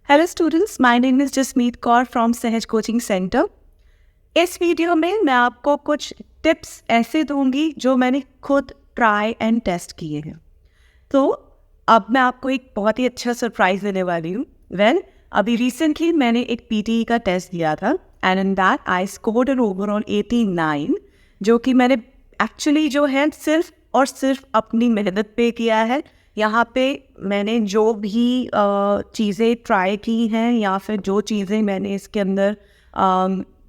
Hello students, my name is Jasmeet Kaur from सहज coaching centre. इस video में मैं आपको कुछ टिप्स ऐसे दूंगी जो मैंने खुद ट्राई एंड टेस्ट किए हैं। तो अब मैं आपको एक बहुत ही अच्छा सरप्राइज देने वाली हूँ। अभी रिसेंटली मैंने एक पीटीई का टेस्ट दिया था and in that I scored an overall 89, जो कि मैंने एक्चुअली जो है सिर्फ और सिर्फ अपनी मेहनत पे किया है। यहाँ पे मैंने जो भी चीज़ें ट्राई की हैं या फिर जो चीज़ें मैंने इसके अंदर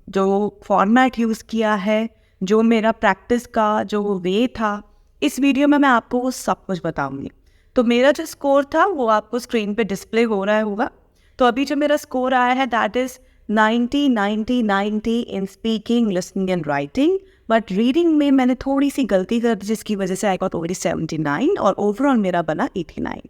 जो फॉर्मेट यूज़ किया है, जो मेरा प्रैक्टिस का जो वे था, इस वीडियो में मैं आपको वो सब कुछ बताऊंगी। तो मेरा जो स्कोर था वो आपको स्क्रीन पे डिस्प्ले हो रहा होगा। तो अभी जो मेरा स्कोर आया है that is 90 in speaking, listening and writing, but reading में मैंने थोड़ी सी गलती कर दी जिसकी वजह से आई गॉट ओनली 79 और ओवरऑल मेरा बना 89।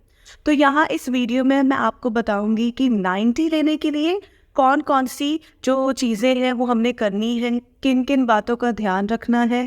तो यहाँ इस वीडियो में मैं आपको बताऊंगी कि 90 लेने के लिए कौन कौन सी जो चीज़ें हैं वो हमने करनी है, किन किन बातों का ध्यान रखना है,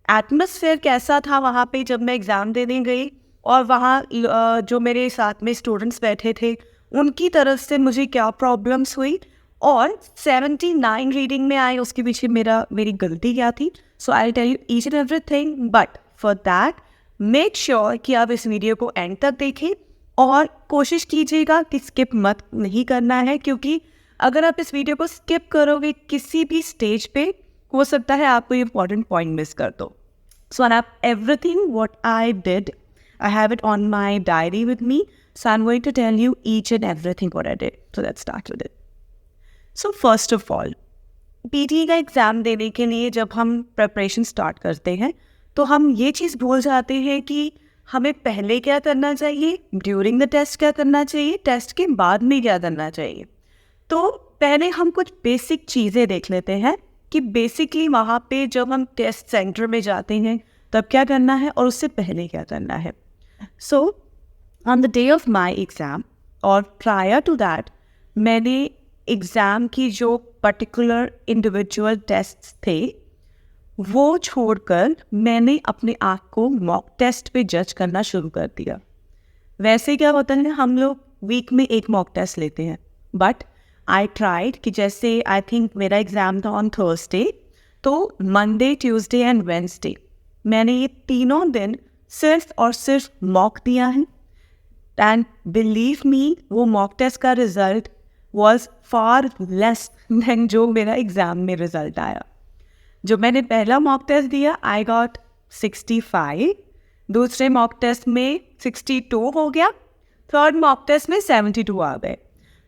एटमॉस्फेयर कैसा था वहाँ पे जब मैं एग्ज़ाम देने गई, और वहाँ जो मेरे साथ में स्टूडेंट्स बैठे थे उनकी तरफ से मुझे क्या प्रॉब्लम्स हुई, और 79 रीडिंग में आए उसके पीछे मेरी गलती क्या थी। So I tell you each and everything, but for that make sure कि आप इस वीडियो को एंड तक देखें और कोशिश कीजिएगा कि स्किप मत नहीं करना है, क्योंकि अगर आप इस वीडियो को स्किप करोगे किसी भी स्टेज पे हो सकता है आपको ये इंपॉर्टेंट पॉइंट मिस कर दो। So I have everything what I did, I have it on my diary with me, so I'm going to tell you each and everything what I did. So let's start with it. So first of all, PTE का exam देने के लिए जब हम preparation start करते हैं तो हम ये चीज़ भूल जाते हैं कि हमें पहले क्या करना चाहिए, ड्यूरिंग द टेस्ट क्या करना चाहिए, टेस्ट के बाद में क्या करना चाहिए। तो पहले हम कुछ बेसिक चीज़ें देख लेते हैं कि बेसिकली वहाँ पे जब हम टेस्ट सेंटर में जाते हैं तब क्या करना है और उससे पहले क्या करना है। So, on the day of my exam और prior to that, मैंने एग्ज़ाम की जो पर्टिकुलर इंडिविजुअल टेस्ट थे वो छोड़कर मैंने अपने आप को मॉक टेस्ट पे जज करना शुरू कर दिया। वैसे क्या होता है, हम लोग वीक में एक मॉक टेस्ट लेते हैं, बट आई ट्राइड कि जैसे आई थिंक मेरा एग्ज़ाम था ऑन थर्सडे, तो मंडे, ट्यूसडे एंड वेंसडे मैंने ये तीनों दिन सिर्फ और सिर्फ मॉक दिया है। एंड बिलीव मी, वो मॉक टेस्ट का result was far less than जो मेरा एग्ज़ाम में रिजल्ट आया। जो मैंने पहला मॉक टेस्ट दिया आई गॉट 65, दूसरे मॉक टेस्ट में 62 हो गया, थर्ड मॉक टेस्ट में 72 आ गए।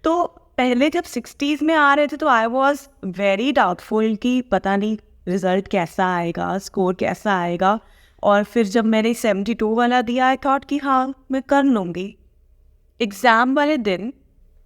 तो पहले जब 60s में आ रहे थे तो आई वॉज वेरी डाउटफुल कि पता नहीं रिज़ल्ट कैसा आएगा, स्कोर कैसा आएगा। और फिर जब मैंने 72 वाला दिया आई थॉट कि हाँ मैं कर लूँगी। एग्ज़ाम वाले दिन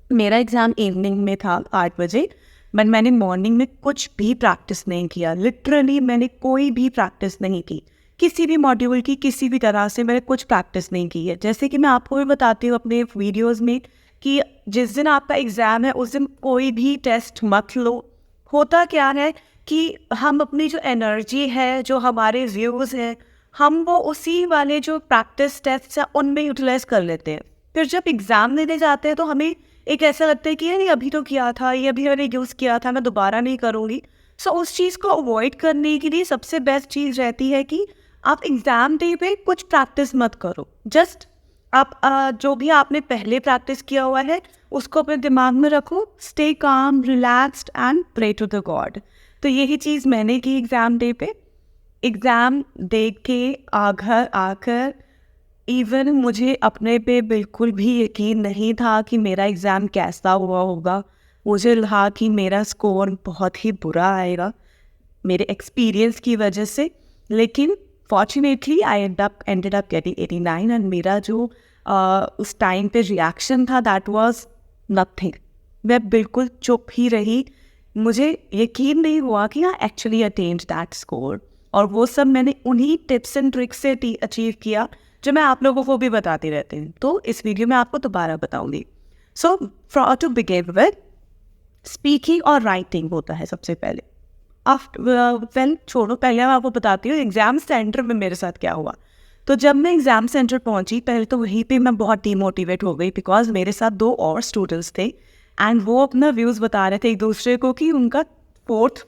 मेरा एग्ज़ाम इवनिंग में था 8 बजे, बट मैंने मॉर्निंग में कुछ भी प्रैक्टिस नहीं किया। लिटरली मैंने कोई भी प्रैक्टिस नहीं की, किसी भी मॉड्यूल की किसी भी तरह से मैंने कुछ प्रैक्टिस नहीं की है। जैसे कि मैं आपको भी बताती हूँ अपने वीडियोज़ में कि जिस दिन आपका एग्ज़ाम है उस दिन कोई भी टेस्ट मत लो। होता क्या है कि हम अपनी जो एनर्जी है, जो हमारे व्यूज़ हैं, हम वो उसी वाले जो प्रैक्टिस टेस्ट है उनमें यूटिलाइज कर लेते हैं। फिर जब एग्ज़ाम देने जाते हैं तो हमें एक ऐसा लगता है कि यार ये अभी तो किया था, ये अभी मैंने यूज़ किया था, मैं दोबारा नहीं करूँगी। सो उस चीज़ को अवॉइड करने के लिए सबसे बेस्ट चीज़ रहती है कि आप एग्ज़ाम डे पे कुछ प्रैक्टिस मत करो। जस्ट आप जो भी आपने पहले प्रैक्टिस किया हुआ है उसको अपने दिमाग में रखो, stay calm, relaxed and pray to the God. तो यही चीज़ मैंने की एग्ज़ाम डे पे। एग्ज़ाम दे के घर आकर इवन मुझे अपने पे बिल्कुल भी यकीन नहीं था कि मेरा एग्ज़ाम कैसा हुआ होगा। मुझे लगा कि मेरा स्कोर बहुत ही बुरा आएगा मेरे एक्सपीरियंस की वजह से, लेकिन fortunately I ended up getting 89 and मेरा जो उस टाइम पे रिएक्शन था दैट वाज नथिंग। मैं बिल्कुल चुप ही रही, मुझे यकीन नहीं हुआ कि I actually attend that score. और वो सब मैंने उन्हीं टिप्स एंड ट्रिक्स से अचीव किया जो मैं आप लोगों को भी बताती रहती हूँ। तो इस वीडियो में आपको दोबारा बताऊँगी। सो टू बिगिन विद, स्पीकिंग और राइटिंग होता है सबसे पहले। वेल छोड़ो, पहले मैं आपको बताती हूँ एग्ज़ाम सेंटर में मेरे साथ क्या हुआ। तो जब मैं एग्ज़ाम सेंटर पहुंची, पहले तो वहीं पे मैं बहुत डीमोटिवेट हो गई, बिकॉज मेरे साथ 2 और स्टूडेंट्स थे एंड वो अपना व्यूज़ बता रहे थे एक दूसरे को कि उनका 4th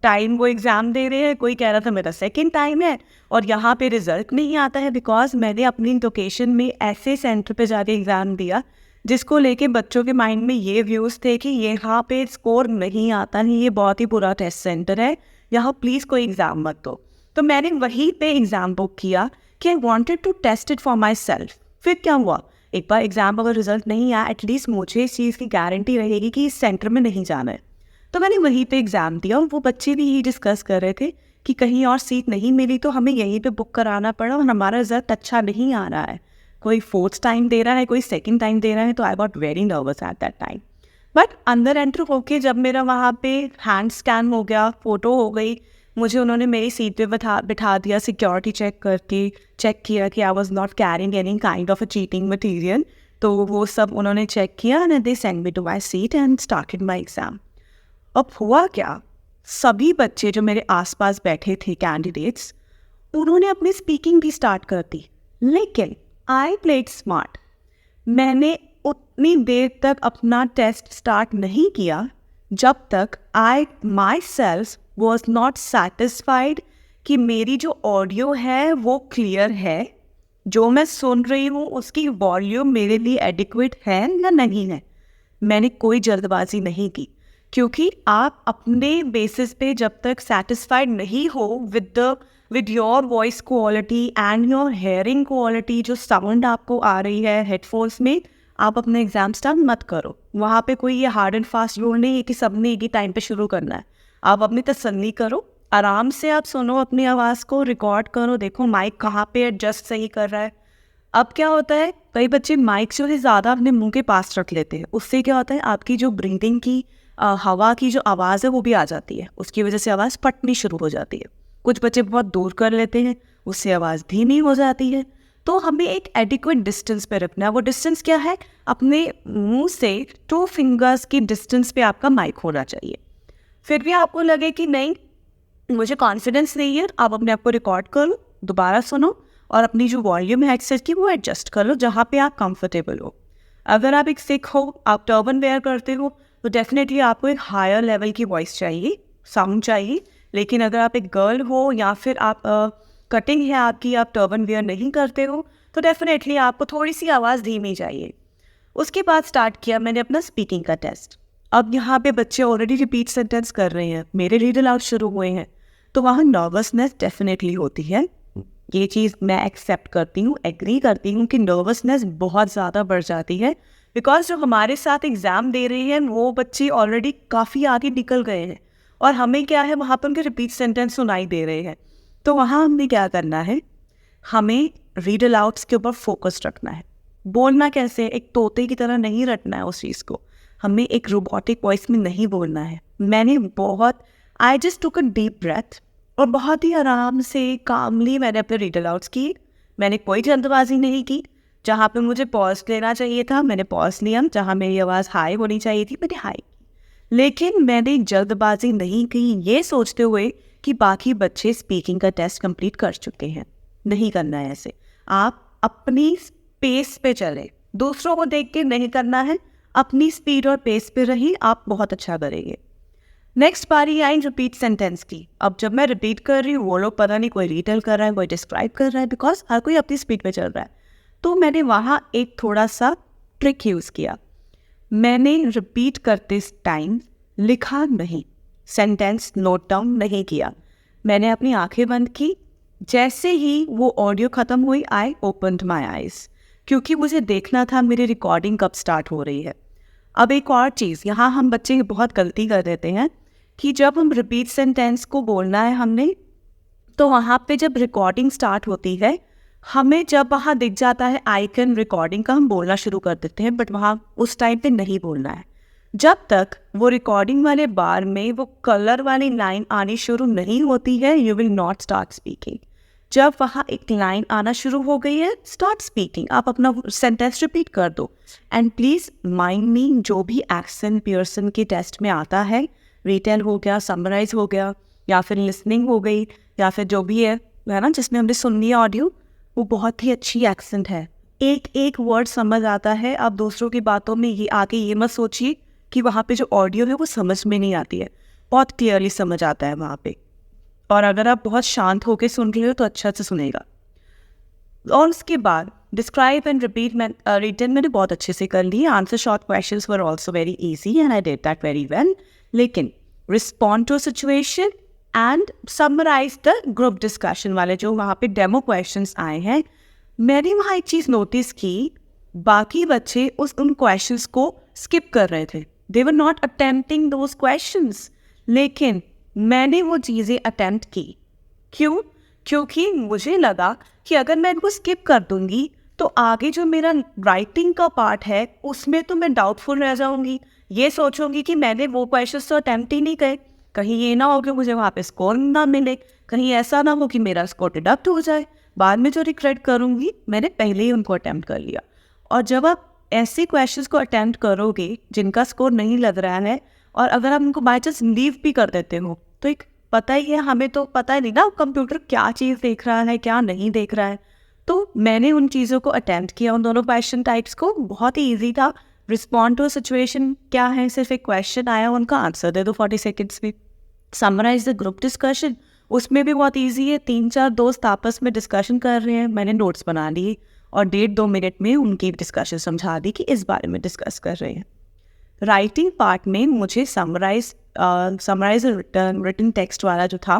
टाइम वो एग्ज़ाम दे रहे हैं, कोई कह रहा था मेरा 2nd टाइम है और यहाँ पे रिज़ल्ट नहीं आता है, बिकॉज मैंने अपनी लोकेशन में ऐसे सेंटर पे जाके एग्ज़ाम दिया जिसको लेके बच्चों के माइंड में ये व्यूज़ थे कि यहाँ पे स्कोर नहीं आता है, ये बहुत ही बुरा टेस्ट सेंटर है, यहाँ प्लीज़ कोई एग्ज़ाम मत दो। तो मैंने वहीं पे एग्ज़ाम बुक किया कि I wanted to test it for myself. फिर क्या हुआ, एक बार एग्ज़ाम अगर रिजल्ट नहीं आया, एटलीस्ट मुझे इस चीज़ की गारंटी रहेगी कि इस सेंटर में नहीं जाना है। तो मैंने वहीं पे एग्ज़ाम दिया और वो बच्चे भी यही डिस्कस कर रहे थे कि कहीं और सीट नहीं मिली तो हमें यहीं पे बुक कराना पड़ा और हमारा रिजल्ट अच्छा नहीं आ रहा है, कोई 4th टाइम दे रहा है, कोई 2nd टाइम दे रहा है। तो I got very nervous at that time. But अंदर एंटर होके जब मेरा वहाँ पे हैंड स्कैन हो गया, फ़ोटो हो गई, मुझे उन्होंने मेरी सीट पे बिठा दिया, सिक्योरिटी चेक करके चेक किया कि I was not carrying any kind of a cheating material. तो वो सब उन्होंने चेक किया and they send me to my seat and started my exam. अब हुआ क्या, सभी बच्चे जो मेरे आसपास बैठे थे कैंडिडेट्स, उन्होंने अपनी स्पीकिंग भी स्टार्ट कर दी, लेकिन आई प्लेड स्मार्ट। मैंने उतनी देर तक अपना टेस्ट स्टार्ट नहीं किया जब तक I myself was not satisfied कि मेरी जो ऑडियो है वो क्लियर है, जो मैं सुन रही हूँ उसकी वॉल्यूम मेरे लिए एडिक्वेट है या नहीं है। मैंने कोई जल्दबाजी नहीं की, क्योंकि आप अपने बेसिस पे जब तक सेटिस्फाइड नहीं हो with your voice quality and your hearing quality, जो साउंड आपको आ रही है हेडफोन्स में, आप अपना एग्ज़ाम स्टार्ट मत करो। वहाँ पे कोई ये हार्ड एंड फास्ट रूल नहीं है कि सबने एक ही टाइम पे शुरू करना है। आप अपनी तसल्ली करो, आराम से आप सुनो, अपनी आवाज़ को रिकॉर्ड करो, देखो माइक कहाँ पे एडजस्ट सही कर रहा है। अब क्या होता है, कई बच्चे माइक जो है ज़्यादा अपने मुंह के पास रख लेते हैं, उससे क्या होता है आपकी जो ब्रीदिंग की हवा की जो आवाज़ है वो भी आ जाती है, उसकी वजह से आवाज़ फटनी शुरू हो जाती है। कुछ बच्चे बहुत दूर कर लेते हैं, उससे आवाज़ धीमी हो जाती है। तो हमें एक एडिक्वेट डिस्टेंस पे रखना है। वो डिस्टेंस क्या है, अपने मुंह से 2 फिंगर्स की डिस्टेंस पे आपका माइक होना चाहिए। फिर भी आपको लगे कि नहीं मुझे कॉन्फिडेंस नहीं है, आप अपने आप को रिकॉर्ड करो, दोबारा सुनो और अपनी जो वॉल्यूम है हेडसेट की वो एडजस्ट कर लो जहाँ पे आप कंफर्टेबल हो। अगर आप एक सिख हो, आप टर्बन वेयर करते हो, तो डेफिनेटली आपको एक हायर लेवल की वॉइस चाहिए, साउंड चाहिए। लेकिन अगर आप एक गर्ल हो या फिर आप कटिंग है आपकी, आप टर्बन वेयर नहीं करते हो, तो डेफिनेटली आपको थोड़ी सी आवाज़ धीमी चाहिए। उसके बाद स्टार्ट किया मैंने अपना स्पीकिंग का टेस्ट। अब यहाँ पे बच्चे ऑलरेडी रिपीट सेंटेंस कर रहे हैं, मेरे रीड अलाउड शुरू हुए हैं, तो वहाँ नर्वसनेस डेफिनेटली होती है। ये चीज़ मैं एक्सेप्ट करती हूँ, एग्री करती हूँ कि नर्वसनेस बहुत ज़्यादा बढ़ जाती है, बिकॉज जो हमारे साथ एग्ज़ाम दे रहे हैं वो बच्चे ऑलरेडी काफ़ी आगे निकल गए हैं और हमें क्या है वहाँ पर उनके रिपीट सेंटेंस सुनाई दे रहे हैं। तो वहाँ हमने क्या करना है, हमें रीड अलाउड्स के ऊपर फोकस रखना है। बोलना कैसे, एक तोते की तरह नहीं रटना है उस चीज़ को, हमें एक रोबोटिक वॉइस में नहीं बोलना है। मैंने I just took a deep breath और बहुत ही आराम से कामली मैंने अपने रीड अलाउड्स किए। मैंने कोई जल्दबाजी नहीं की, जहाँ पे मुझे पॉज लेना चाहिए था मैंने पॉज लिया, जहाँ मेरी आवाज़ हाई होनी चाहिए थी मैंने हाई की। लेकिन मैंने जल्दबाजी नहीं की ये सोचते हुए कि बाकी बच्चे स्पीकिंग का टेस्ट कंप्लीट कर चुके हैं। नहीं करना है ऐसे, आप अपनी पेस पे चले, दूसरों को देख के नहीं करना है, अपनी स्पीड और पेस पे रहिए, आप बहुत अच्छा करेंगे। नेक्स्ट बारी आई रिपीट सेंटेंस की। अब जब मैं रिपीट कर रही हूँ वो लोग पता नहीं कोई रिटेल कर रहा है, कोई डिस्क्राइब कर रहा है, बिकॉज हर कोई अपनी स्पीड पे चल रहा है। तो मैंने वहाँ एक थोड़ा सा ट्रिक यूज़ किया। मैंने रिपीट करते टाइम लिखा नहीं, सेंटेंस नोट डाउन नहीं किया, मैंने अपनी आंखें बंद की। जैसे ही वो ऑडियो ख़त्म हुई आई ओपन्ड माई आइज़, क्योंकि मुझे देखना था मेरी रिकॉर्डिंग कब स्टार्ट हो रही है। अब एक और चीज़, यहाँ हम बच्चे बहुत गलती कर देते हैं कि जब हम रिपीट सेंटेंस को बोलना है हमने, तो वहाँ पे जब रिकॉर्डिंग स्टार्ट होती है, हमें जब वहाँ दिख जाता है आइकन रिकॉर्डिंग का, हम बोलना शुरू कर देते हैं, बट वहाँ उस टाइम पे नहीं बोलना है। जब तक वो रिकॉर्डिंग वाले बार में वो कलर वाली लाइन आनी शुरू नहीं होती है, you will not start speaking. जब वहाँ एक लाइन आना शुरू हो गई है, स्टार्ट स्पीकिंग, आप अपना सेंटेंस रिपीट कर दो। एंड प्लीज़ माइंड मी, जो भी एक्सेंट पियर्सन के टेस्ट में आता है, रिटेल हो गया, समराइज हो गया, या फिर लिसनिंग हो गई, या फिर जो भी है ना जिसमें हमने सुननी है ऑडियो, वो बहुत ही अच्छी एक्सेंट है, एक एक वर्ड समझ आता है। आप दूसरों की बातों में ये आके ये मत सोचिए कि वहाँ पे जो ऑडियो है वो समझ में नहीं आती है, बहुत क्लियरली समझ आता है वहाँ पे। और अगर आप बहुत शांत होकर सुन रहे हो तो अच्छा से सुनेगा। और उसके बाद डिस्क्राइब एंड रिपीट रिटन मैंने बहुत अच्छे से कर ली। Answer short questions were also very easy and I did that very well. लेकिन respond to situation and summarise the group discussion वाले जो वहाँ पे डेमो क्वेश्चंस आए हैं, मैंने वहाँ एक चीज़ नोटिस की, बाकी बच्चे उन क्वेश्चंस को स्किप कर रहे थे। They were not attempting those questions, लेकिन मैंने वो चीज़ें अटेम्प्ट की। क्यों? क्योंकि मुझे लगा कि अगर मैं इनको स्किप कर दूंगी तो आगे जो मेरा राइटिंग का पार्ट है उसमें तो मैं डाउटफुल रह जाऊंगी, ये सोचूंगी कि मैंने वो क्वेश्चंस तो अटेम्प्ट ही नहीं करे, कहीं ये ना हो कि मुझे वहाँ पे स्कोर ना मिले, कहीं ऐसा ना हो कि मेरा स्कोर डिडक्ट हो जाए, बाद में जो रिग्रेट करूंगी मैंने पहले ही उनको अटेम्प्ट कर लिया। और जब आप ऐसे क्वेश्चंस को अटेम्प्ट करोगे जिनका स्कोर नहीं लग रहा है और अगर आप उनको बाय चांस लीव भी कर देते हो तो एक पता ही है, हमें तो पता ही नहीं ना कंप्यूटर क्या चीज़ देख रहा है क्या नहीं देख रहा है। तो मैंने उन चीज़ों को अटेम्प्ट किया, उन दोनों क्वेश्चन टाइप्स को, बहुत ही ईजी था। रिस्पॉन्ड टू सिचुएशन क्या है, सिर्फ एक क्वेश्चन आया उनका आंसर दे दो 40 सेकेंड्स में। समराइज द ग्रुप डिस्कशन, उसमें भी बहुत ईजी है, 3-4 दोस्त आपस में डिस्कशन कर रहे हैं, मैंने नोट्स बना लिए और 1.5-2 मिनट में उनकी डिस्कशन समझा दी कि इस बारे में डिस्कस कर रहे हैं। राइटिंग पार्ट में मुझे समराइज रिटन टेक्स्ट वाला जो था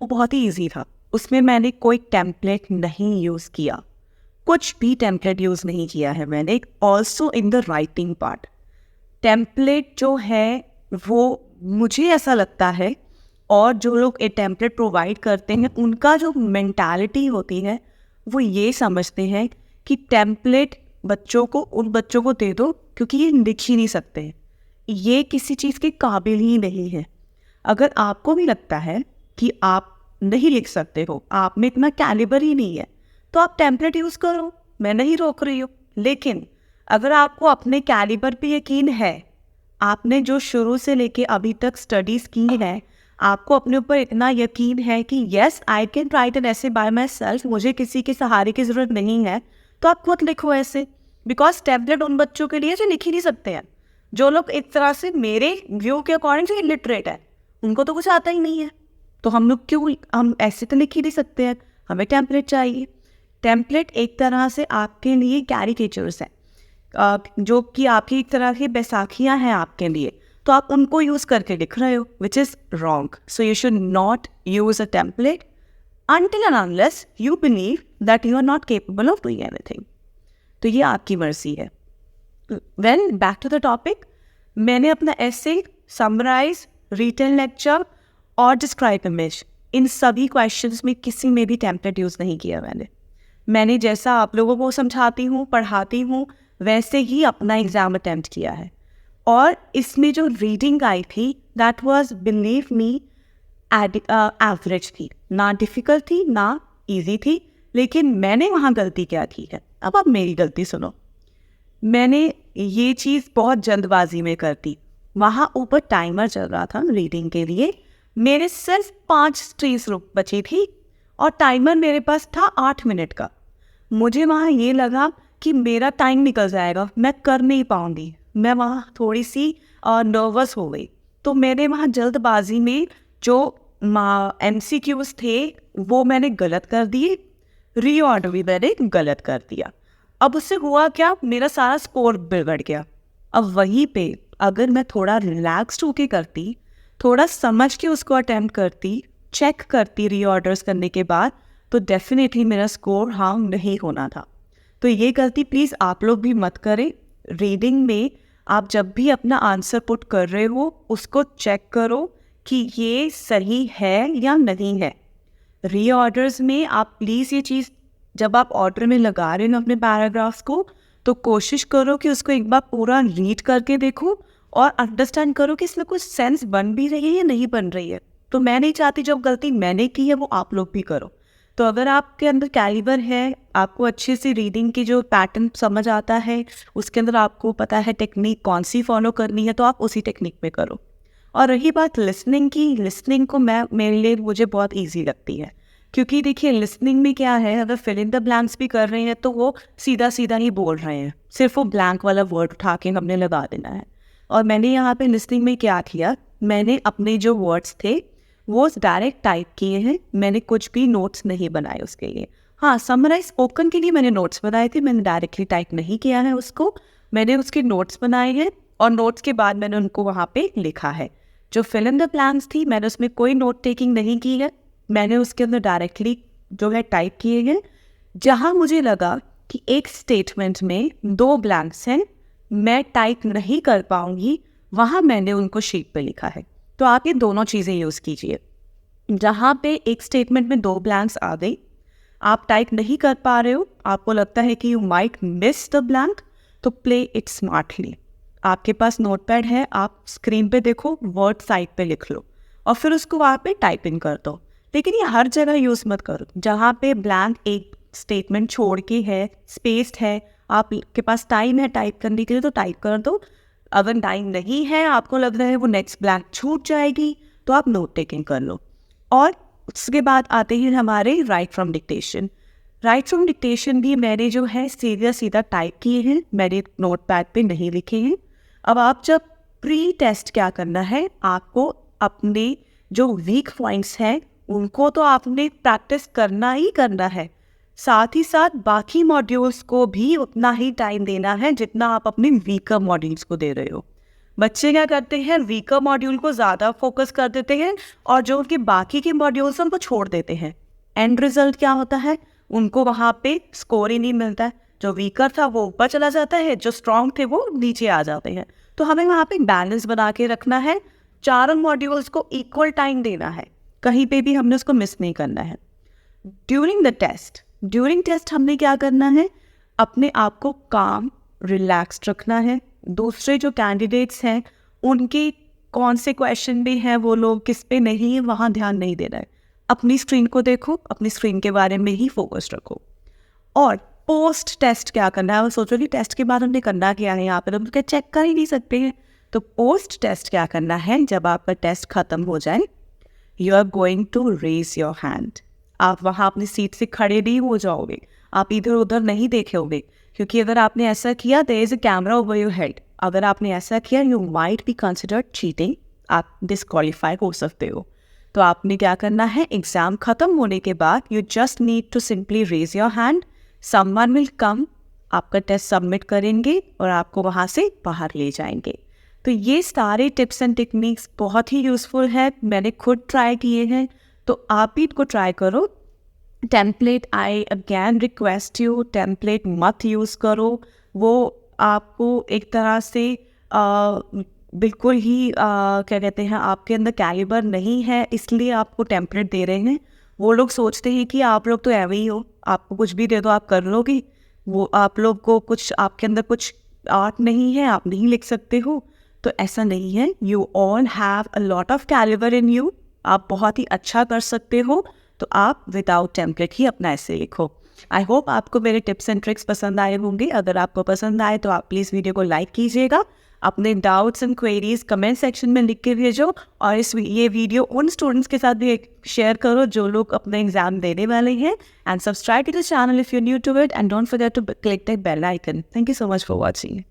वो बहुत ही इजी था। उसमें मैंने कोई टेम्पलेट नहीं यूज़ किया, कुछ भी टेम्पलेट यूज़ नहीं किया है मैंने। Also in the writing part template जो है वो मुझे ऐसा लगता है, और जो लोग ये टेम्पलेट प्रोवाइड करते हैं उनका जो मेंटालिटी होती है वो ये समझते हैं कि टेम्पलेट उन बच्चों को दे दो क्योंकि ये लिख ही नहीं सकते हैं, ये किसी चीज़ के काबिल ही नहीं है। अगर आपको भी लगता है कि आप नहीं लिख सकते हो, आप में इतना कैलिबर ही नहीं है, तो आप टेम्पलेट यूज़ करो, मैं नहीं रोक रही हूँ। लेकिन अगर आपको अपने कैलिबर पे यकीन है, आपने जो शुरू से लेके अभी तक स्टडीज़ की है, आपको अपने ऊपर इतना यकीन है कि yes I can write an essay by myself, मुझे किसी के सहारे की ज़रूरत नहीं है, तो आप खुद लिखो ऐसे। बिकॉज टेम्पलेट उन बच्चों के लिए जो लिख ही नहीं सकते हैं, जो लोग एक तरह से मेरे व्यू के अकॉर्डिंग जो इलिटरेट है, उनको तो कुछ आता ही नहीं है, तो हम ऐसे तो लिख ही नहीं सकते हैं, हमें टेम्पलेट चाहिए। टेम्पलेट एक तरह से आपके लिए कैरिकेचर्स है, जो कि आपकी एक तरह की बैसाखियाँ हैं आपके लिए, तो आप उनको यूज़ करके लिख रहे हो, which is wrong. So you should not use a template until and unless you believe that you are not capable of doing anything। तो ये आपकी मर्जी है। Well, back to the topic, मैंने अपना ऐसे समराइज, रिटन लेक्चर और describe image, इन सभी क्वेश्चंस में किसी में भी टेम्पलेट यूज़ नहीं किया मैंने जैसा आप लोगों को समझाती हूँ पढ़ाती हूँ वैसे ही अपना एग्ज़ाम अटेम्प्ट किया है। और इसमें जो रीडिंग आई थी that was believe me average थी, ना डिफ़िकल्ट थी ना इजी थी, लेकिन मैंने वहाँ गलती क्या की है। अब आप मेरी गलती सुनो। मैंने ये चीज़ बहुत जल्दबाजी में कर दी। वहाँ ऊपर टाइमर चल रहा था रीडिंग के लिए, मेरे सिर्फ 5 स्ट्रीट्स बची थी और टाइमर मेरे पास था 8 मिनट का। मुझे वहाँ ये लगा कि मेरा टाइम निकल जाएगा, मैं कर नहीं पाऊँगी। मैं वहाँ थोड़ी सी नर्वस हो गई, तो मैंने वहाँ जल्दबाजी में जो MCQs थे वो मैंने गलत कर दिए, रीऑर्डर भी मैंने गलत कर दिया। अब उससे हुआ क्या, मेरा सारा स्कोर बिगड़ गया। अब वहीं पे अगर मैं थोड़ा रिलैक्स्ड होके करती, थोड़ा समझ के उसको अटेम्प्ट करती, चेक करती रीऑर्डर्स करने के बाद, तो डेफिनेटली मेरा स्कोर हार्म नहीं होना था। तो ये गलती प्लीज़ आप लोग भी मत करें। रीडिंग में आप जब भी अपना आंसर पुट कर रहे हो उसको चेक करो कि ये सही है या नहीं है। रीऑर्डर्स में आप प्लीज़ ये चीज़, जब आप ऑर्डर में लगा रहे हो अपने पैराग्राफ्स को, तो कोशिश करो कि उसको एक बार पूरा रीड करके देखो और अंडरस्टैंड करो कि इसमें कुछ सेंस बन भी रही है या नहीं बन रही है। तो मैं नहीं चाहती जब गलती मैंने की है वो आप लोग भी करो। तो अगर आपके अंदर कैलिबर है, आपको अच्छे से रीडिंग की जो पैटर्न समझ आता है, उसके अंदर आपको पता है टेक्निक कौन सी फॉलो करनी है, तो आप उसी टेक्निक पे करो। और रही बात लिसनिंग की, लिसनिंग को मुझे बहुत ईजी लगती है। क्योंकि देखिए लिसनिंग में क्या है, अगर फिल इन द ब्लैंक्स भी कर रहे हैं तो वो सीधा सीधा ही बोल रहे हैं, सिर्फ वो ब्लैंक वाला वर्ड उठा के हमने लगा देना है। और मैंने यहाँ पे लिसनिंग में क्या किया, मैंने अपने जो वर्ड्स थे वो डायरेक्ट टाइप किए हैं, मैंने कुछ भी नोट्स नहीं बनाए उसके लिए। हाँ, समराइज स्पोकन के लिए मैंने नोट्स बनाए थे, मैंने डायरेक्टली टाइप नहीं किया है उसको, मैंने उसके नोट्स बनाए हैं और नोट्स के बाद मैंने उनको वहाँ पे लिखा है। जो फिल इन द ब्लैंक्स थी मैंने उसमें कोई नोट टेकिंग नहीं की है, मैंने उसके अंदर डायरेक्टली जो है टाइप किए हैं। जहाँ मुझे लगा कि एक स्टेटमेंट में 2 ब्लैंक्स हैं, मैं टाइप नहीं कर पाऊंगी, वहाँ मैंने उनको शीट पे लिखा है। तो आप ये दोनों चीज़ें यूज़ कीजिए। जहाँ पे एक स्टेटमेंट में 2 ब्लैंक्स आ गई, आप टाइप नहीं कर पा रहे हो, आपको लगता है कि you might miss the blank, तो प्ले इट स्मार्टली। आपके पास नोटपैड है, आप स्क्रीन पे देखो, वर्ड साइड पे लिख लो और फिर उसको वहाँ पे टाइप इन कर दो। लेकिन ये हर जगह यूज़ मत करो। जहाँ पे ब्लैंक एक स्टेटमेंट छोड़ के है, स्पेस्ड है, आपके पास टाइम है टाइप करने के लिए तो टाइप कर दो। अगर टाइम नहीं है, आपको लग रहा है वो नेक्स्ट ब्लैंक छूट जाएगी, तो आप नोट टेकिंग कर लो। और उसके बाद आते हैं हमारे right from dictation. Right from dictation भी मैंने जो है सीधा सीधा टाइप किए हैं, मैंने नोट पैड पर नहीं लिखे हैं। अब आप जब प्री टेस्ट क्या करना है, आपको अपने जो वीक पॉइंट्स हैं उनको तो आपने प्रैक्टिस करना ही करना है, साथ ही साथ बाकी मॉड्यूल्स को भी उतना ही टाइम देना है जितना आप अपने वीकर मॉड्यूल्स को दे रहे हो। बच्चे क्या करते हैं, वीकर मॉड्यूल को ज़्यादा फोकस कर देते हैं और जो उनके बाकी के मॉड्यूल्स हैं उनको छोड़ देते हैं। एंड रिजल्ट क्या होता है, उनको वहाँ पे स्कोर ही नहीं मिलता है। जो वीकर था वो ऊपर चला जाता है, जो स्ट्रॉन्ग थे वो नीचे आ जाते हैं। तो हमें वहाँ पे बैलेंस बना के रखना है, चारों मॉड्यूल्स को इक्वल टाइम देना है, कहीं पे भी हमने उसको मिस नहीं करना है। ड्यूरिंग टेस्ट हमने क्या करना है, अपने आप को काम रिलैक्स्ड रखना है। दूसरे जो कैंडिडेट्स हैं उनके कौन से क्वेश्चन भी हैं, वो लोग किस पे नहीं है, वहाँ ध्यान नहीं देना है। अपनी स्क्रीन को देखो, अपनी स्क्रीन के बारे में ही फोकस रखो। और पोस्ट टेस्ट क्या करना है, वो सोचो कि टेस्ट के बाद हमने करना क्या है, यहाँ पर हम क्या चेक कर ही नहीं सकते हैं। तो पोस्ट टेस्ट क्या करना है, जब आपका टेस्ट खत्म हो जाए, you are going to raise your hand. आप वहाँ अपनी सीट से खड़े नहीं हो जाओगे, आप इधर उधर नहीं देखोगे, क्योंकि अगर आपने ऐसा किया, there is a camera over your head. अगर आपने ऐसा किया, you might be considered cheating, आप डिस्क्वालीफाई हो सकते हो। तो आपने क्या करना है, एग्जाम खत्म होने के बाद you just need to simply raise your hand, someone will come, आपका टेस्ट सबमिट करेंगे और आपको वहाँ से बाहर ले जाएंगे। तो ये सारे टिप्स एंड टेक्निक्स बहुत ही यूज़फुल है, मैंने खुद ट्राई किए हैं, तो आप भी इनको ट्राई करो। Template, I again request you, template मत यूज़ करो, वो आपको एक तरह से बिल्कुल ही क्या कहते हैं, आपके अंदर कैलिबर नहीं है, इसलिए आपको टेम्पलेट दे रहे हैं। वो लोग सोचते हैं कि आप लोग तो ऐवे ही हो, आपको कुछ भी दे दो आप कर लोगे, वो आप लोग को कुछ, आपके अंदर कुछ आर्ट नहीं है, आप नहीं लिख सकते हो। तो ऐसा नहीं है, you all have a lot of calibre in you, आप बहुत ही अच्छा कर सकते हो। तो आप विदाउट टेम्पलेट ही अपना ऐसे लिखो। आई होप आपको मेरे टिप्स एंड ट्रिक्स पसंद आए होंगे। अगर आपको पसंद आए तो आप प्लीज़ वीडियो को लाइक कीजिएगा, अपने doubts and queries comment section में लिख के भेजो, और ये वीडियो उन स्टूडेंट्स के साथ भी शेयर करो जो लोग अपने एग्जाम देने वाले हैं। And subscribe to the channel if you new to it, and don't forget to click the bell icon. Thank you so much for watching.